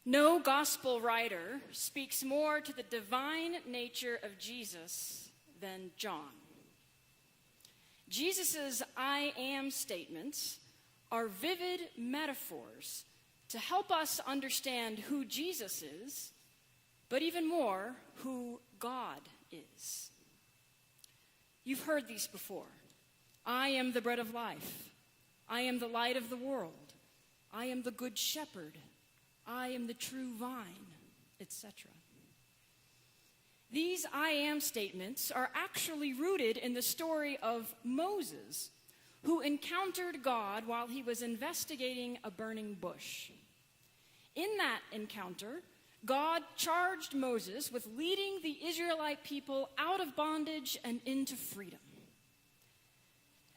No gospel writer speaks more to the divine nature of Jesus than John. Jesus' I am statements are vivid metaphors to help us understand who Jesus is, but even more, who God is. You've heard these before. I am the bread of life. I am the light of the world. I am the good shepherd. I am the true vine, etc. These I am statements are actually rooted in the story of Moses, who encountered God while he was investigating a burning bush. In that encounter, God charged Moses with leading the Israelite people out of bondage and into freedom.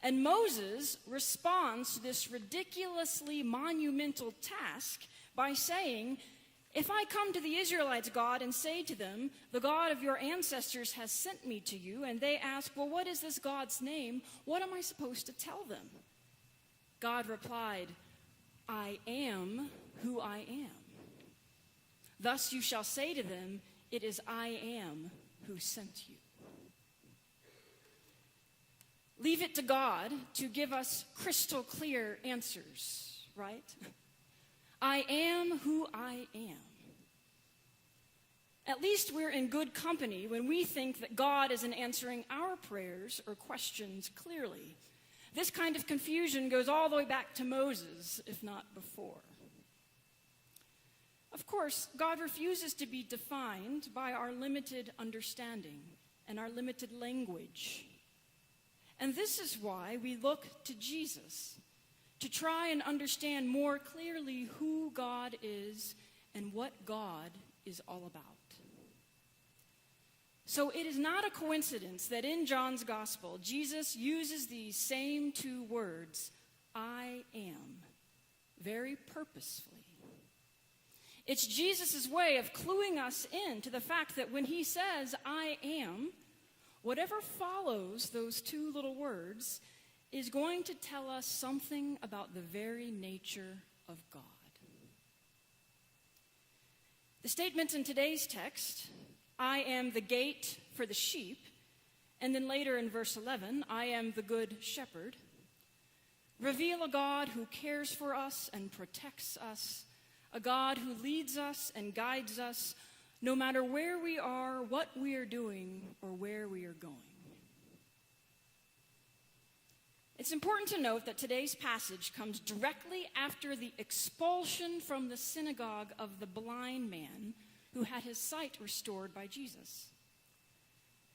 And Moses responds to this ridiculously monumental task by saying, if I come to the Israelites, God, and say to them, the God of your ancestors has sent me to you, and they ask, well, what is this God's name? What am I supposed to tell them? God replied, I am who I am. Thus you shall say to them, it is I am who sent you. Leave it to God to give us crystal clear answers, right? I am who I am. At least we're in good company when we think that God isn't answering our prayers or questions clearly. This kind of confusion goes all the way back to Moses, if not before. Of course, God refuses to be defined by our limited understanding and our limited language. And this is why we look to Jesus to try and understand more clearly who God is and what God is all about. So it is not a coincidence that in John's gospel, Jesus uses these same two words, I am, very purposefully. It's Jesus' way of cluing us in to the fact that when he says, I am, whatever follows those two little words is going to tell us something about the very nature of God. The statements in today's text, I am the gate for the sheep, and then later in verse 11, I am the good shepherd, reveal a God who cares for us and protects us, a God who leads us and guides us no matter where we are, what we are doing, or where we are going. It's important to note that today's passage comes directly after the expulsion from the synagogue of the blind man who had his sight restored by Jesus.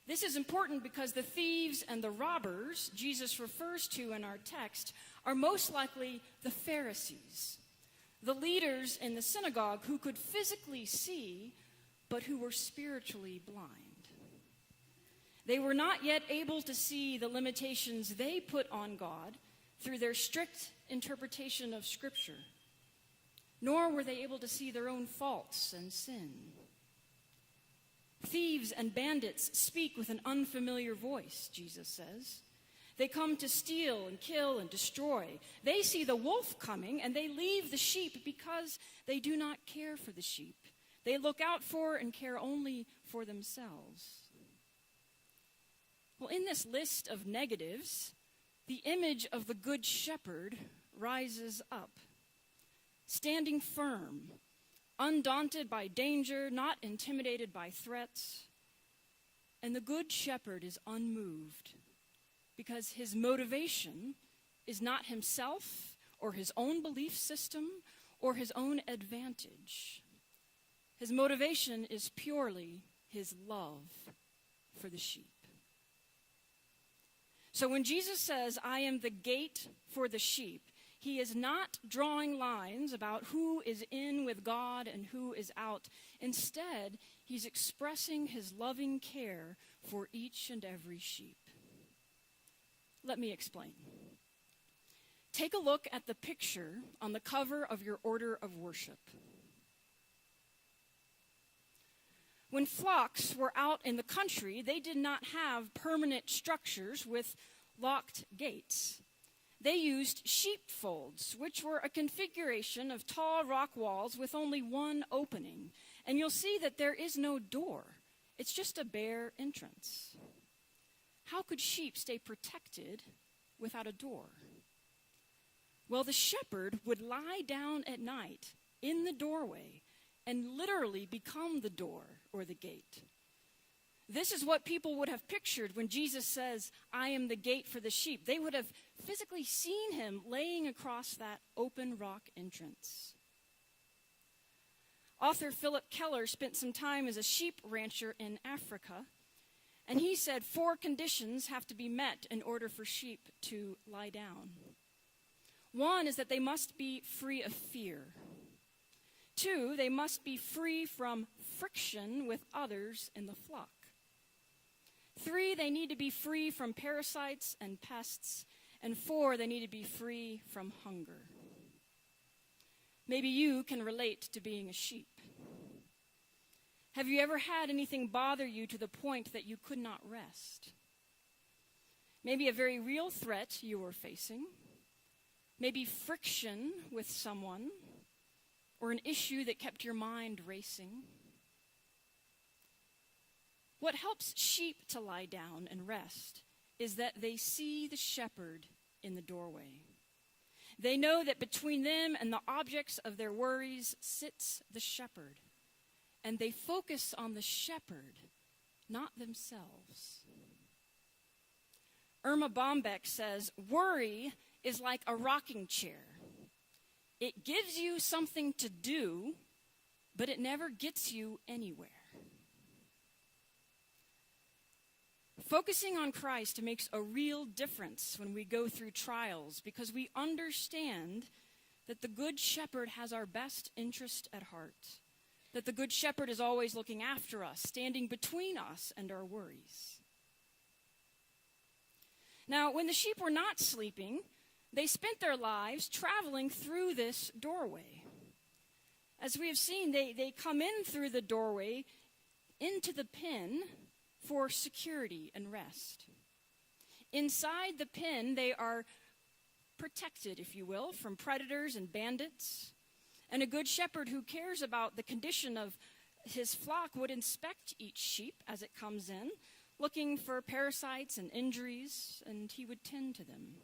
This is important because the thieves and the robbers Jesus refers to in our text are most likely the Pharisees, the leaders in the synagogue who could physically see, but who were spiritually blind. They were not yet able to see the limitations they put on God through their strict interpretation of Scripture, nor were they able to see their own faults and sin. Thieves and bandits speak with an unfamiliar voice, Jesus says. They come to steal and kill and destroy. They see the wolf coming and they leave the sheep because they do not care for the sheep. They look out for and care only for themselves. Well, in this list of negatives, the image of the Good Shepherd rises up, standing firm, undaunted by danger, not intimidated by threats. And the Good Shepherd is unmoved because his motivation is not himself or his own belief system or his own advantage. His motivation is purely his love for the sheep. So when Jesus says, I am the gate for the sheep, he is not drawing lines about who is in with God and who is out. Instead, he's expressing his loving care for each and every sheep. Let me explain. Take a look at the picture on the cover of your order of worship. When flocks were out in the country, they did not have permanent structures with locked gates. they used sheepfolds, which were a configuration of tall rock walls with only one opening. And you'll see that there is no door. It's just a bare entrance. How could sheep stay protected without a door? Well, the shepherd would lie down at night in the doorway and literally become the door or the gate. This is what people would have pictured when Jesus says, "I am the gate for the sheep." They would have physically seen him laying across that open rock entrance. Author Philip Keller spent some time as a sheep rancher in Africa, and he said 4 conditions have to be met in order for sheep to lie down. 1 is that they must be free of fear. 2, they must be free from friction with others in the flock. 3, they need to be free from parasites and pests. And 4, they need to be free from hunger. Maybe you can relate to being a sheep. Have you ever had anything bother you to the point that you could not rest? Maybe a very real threat you were facing. Maybe friction with someone, or an issue that kept your mind racing. What helps sheep to lie down and rest is that they see the shepherd in the doorway. They know that between them and the objects of their worries sits the shepherd, and they focus on the shepherd, not themselves. Irma Bombeck says, "Worry is like a rocking chair. It gives you something to do, but it never gets you anywhere." Focusing on Christ makes a real difference when we go through trials, because we understand that the Good Shepherd has our best interest at heart, that the Good Shepherd is always looking after us, standing between us and our worries. Now, when the sheep were not sleeping, they spent their lives traveling through this doorway. As we have seen, they come in through the doorway into the pen for security and rest. Inside the pen, they are protected, if you will, from predators and bandits. And a good shepherd who cares about the condition of his flock would inspect each sheep as it comes in, looking for parasites and injuries, and he would tend to them.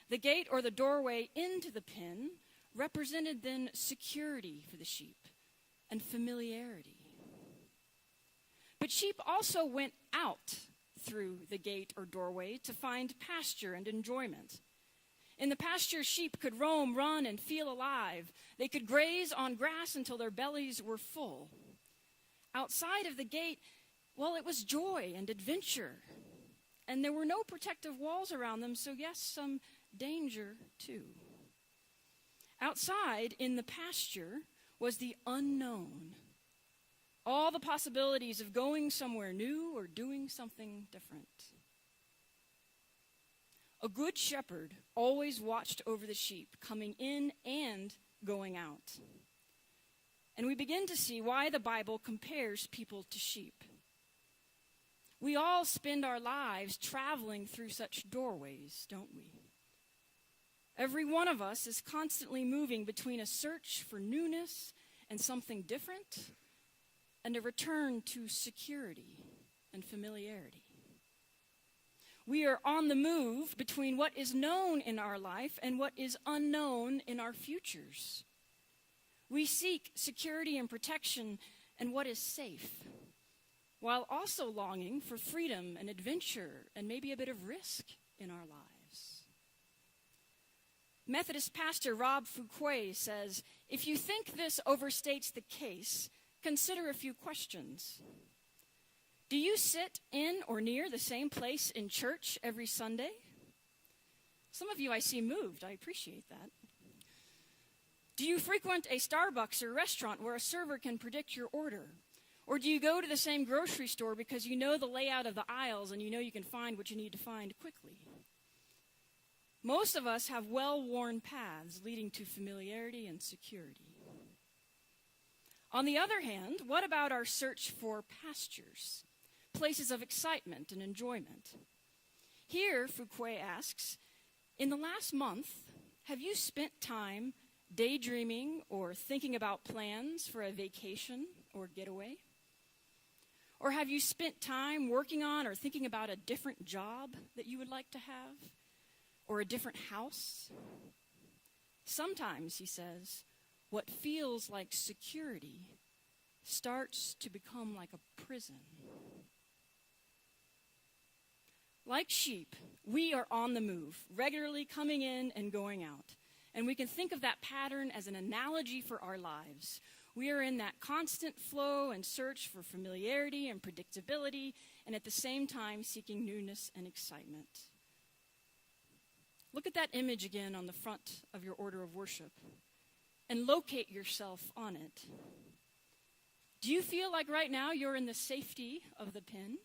The gate or the doorway into the pen represented then security for the sheep and familiarity. But sheep also went out through the gate or doorway to find pasture and enjoyment. In the pasture, sheep could roam, run, and feel alive. They could graze on grass until their bellies were full. Outside of the gate, well, it was joy and adventure. And there were no protective walls around them, so yes, some danger too. Outside, in the pasture, was the unknown. All the possibilities of going somewhere new or doing something different. A good shepherd always watched over the sheep, coming in and going out. And we begin to see why the Bible compares people to sheep. We all spend our lives traveling through such doorways, don't we? Every one of us is constantly moving between a search for newness and something different, and a return to security and familiarity. We are on the move between what is known in our life and what is unknown in our futures. We seek security and protection and what is safe, while also longing for freedom and adventure and maybe a bit of risk in our lives. Methodist pastor Rob Fuquay says, "If you think this overstates the case, consider a few questions. Do you sit in or near the same place in church every Sunday?" Some of you I see moved. I appreciate that. Do you frequent a Starbucks or restaurant where a server can predict your order? Or do you go to the same grocery store because you know the layout of the aisles and you know you can find what you need to find quickly? Most of us have well-worn paths leading to familiarity and security. On the other hand, what about our search for pastures, places of excitement and enjoyment? Here, Fuquay asks, In the last month, have you spent time daydreaming or thinking about plans for a vacation or getaway? Or have you spent time working on or thinking about a different job that you would like to have? Or a different house? Sometimes, he says, what feels like security starts to become like a prison. Like sheep, we are on the move, regularly coming in and going out. And we can think of that pattern as an analogy for our lives. We are in that constant flow and search for familiarity and predictability, and at the same time seeking newness and excitement. Look at that image again on the front of your order of worship and locate yourself on it. Do you feel like right now you're in the safety of the pen,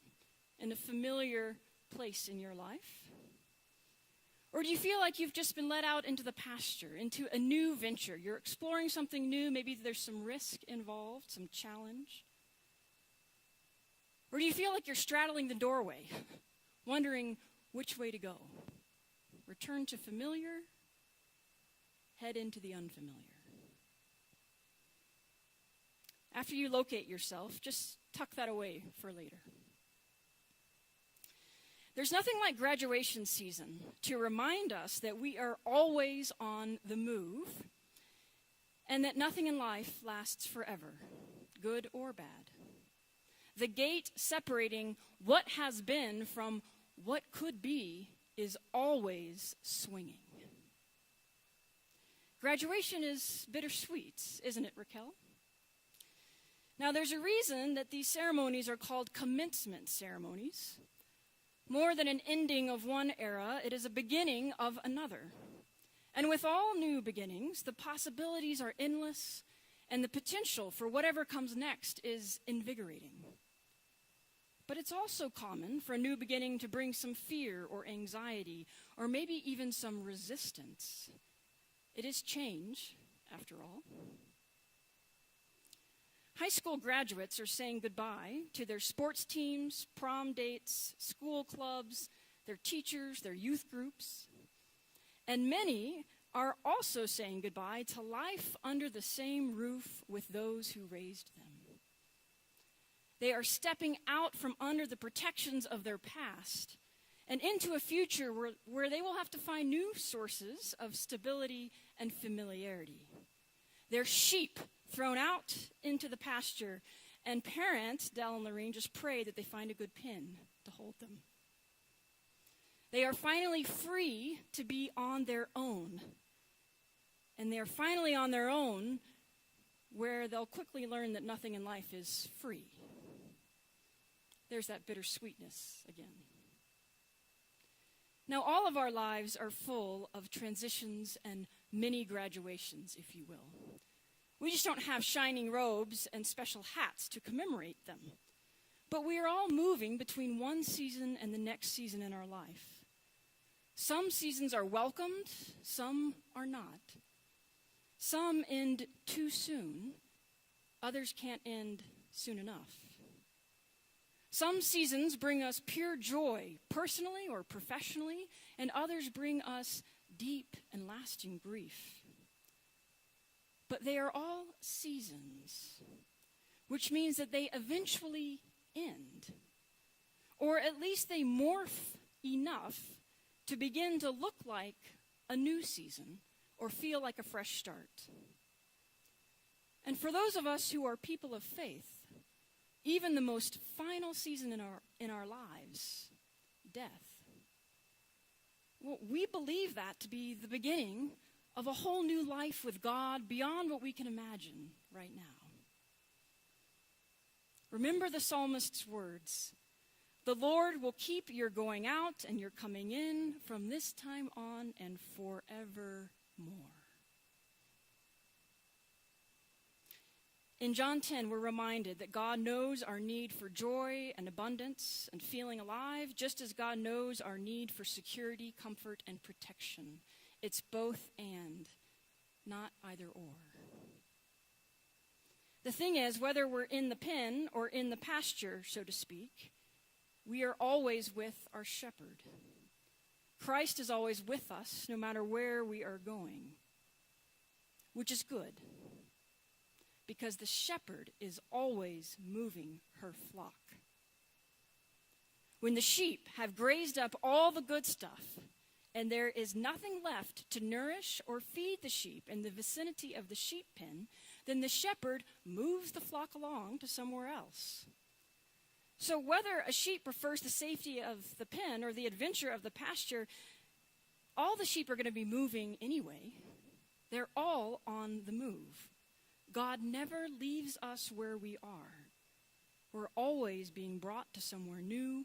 in a familiar place in your life? Or do you feel like you've just been let out into the pasture, into a new venture? You're exploring something new, maybe there's some risk involved, some challenge. Or do you feel like you're straddling the doorway, wondering which way to go? Return to familiar, head into the unfamiliar. After you locate yourself, just tuck that away for later. There's nothing like graduation season to remind us that we are always on the move and that nothing in life lasts forever, good or bad. The gate separating what has been from what could be is always swinging. Graduation is bittersweet, isn't it, Raquel? Now, there's a reason that these ceremonies are called commencement ceremonies. More than an ending of one era, it is a beginning of another. And with all new beginnings, the possibilities are endless, and the potential for whatever comes next is invigorating. But it's also common for a new beginning to bring some fear or anxiety, or maybe even some resistance. It is change, after all. High school graduates are saying goodbye to their sports teams, prom dates, school clubs, their teachers, their youth groups. And many are also saying goodbye to life under the same roof with those who raised them. They are stepping out from under the protections of their past and into a future where they will have to find new sources of stability and familiarity. They're sheep thrown out into the pasture, and parents, Dell and Lorene, just pray that they find a good pen to hold them. They are finally free to be on their own. And they are finally on their own where they'll quickly learn that nothing in life is free. There's that bittersweetness again. Now, all of our lives are full of transitions and mini graduations, if you will. We just don't have shining robes and special hats to commemorate them. But we are all moving between one season and the next season in our life. Some seasons are welcomed, some are not. Some end too soon, others can't end soon enough. Some seasons bring us pure joy, personally or professionally, and others bring us deep and lasting grief. But they are all seasons, which means that they eventually end. Or at least they morph enough to begin to look like a new season or feel like a fresh start. And for those of us who are people of faith, even the most final season in our lives, death, well, we believe that to be the beginning of a whole new life with God beyond what we can imagine right now. Remember the psalmist's words, "The Lord will keep your going out and your coming in from this time on and forevermore." In John 10, we're reminded that God knows our need for joy and abundance and feeling alive, just as God knows our need for security, comfort, and protection. It's both and, not either or. The thing is, whether we're in the pen or in the pasture, so to speak, we are always with our shepherd. Christ is always with us, no matter where we are going, which is good, because the shepherd is always moving her flock. When the sheep have grazed up all the good stuff, and there is nothing left to nourish or feed the sheep in the vicinity of the sheep pen, then the shepherd moves the flock along to somewhere else. So whether a sheep prefers the safety of the pen or the adventure of the pasture, all the sheep are going to be moving anyway. They're all on the move. God never leaves us where we are. We're always being brought to somewhere new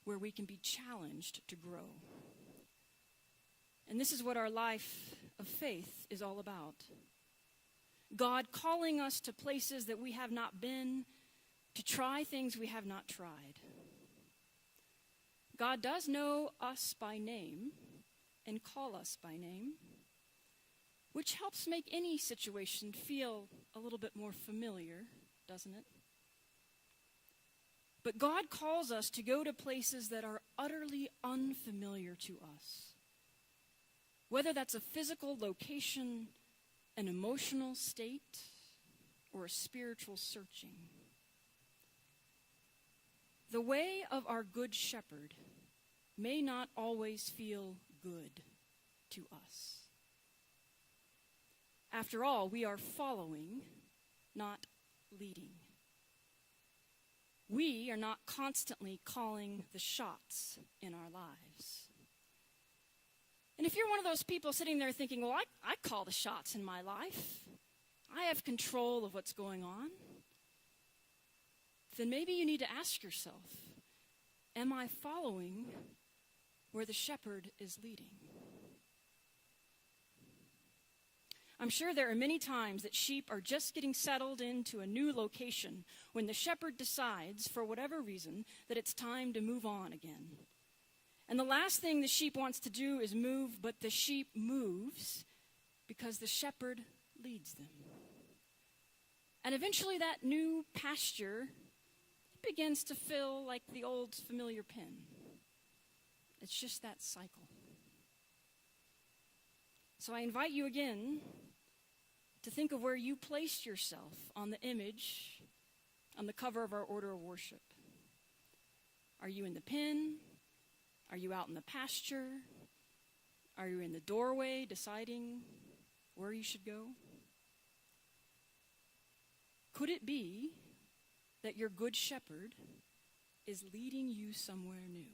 where we can be challenged to grow. And this is what our life of faith is all about. God calling us to places that we have not been, to try things we have not tried. God does know us by name and call us by name, which helps make any situation feel a little bit more familiar, doesn't it? But God calls us to go to places that are utterly unfamiliar to us. Whether that's a physical location, an emotional state, or a spiritual searching. The way of our good shepherd may not always feel good to us. After all, we are following, not leading. We are not constantly calling the shots in our lives. And if you're one of those people sitting there thinking, well, I call the shots in my life, I have control of what's going on, then maybe you need to ask yourself, am I following where the shepherd is leading? I'm sure there are many times that sheep are just getting settled into a new location when the shepherd decides, for whatever reason, that it's time to move on again. And the last thing the sheep wants to do is move, but the sheep moves because the shepherd leads them. And eventually that new pasture begins to feel like the old familiar pen. It's just that cycle. So I invite you again to think of where you placed yourself on the image on the cover of our order of worship. Are you in the pen? Are you out in the pasture? Are you in the doorway deciding where you should go? Could it be that your good shepherd is leading you somewhere new?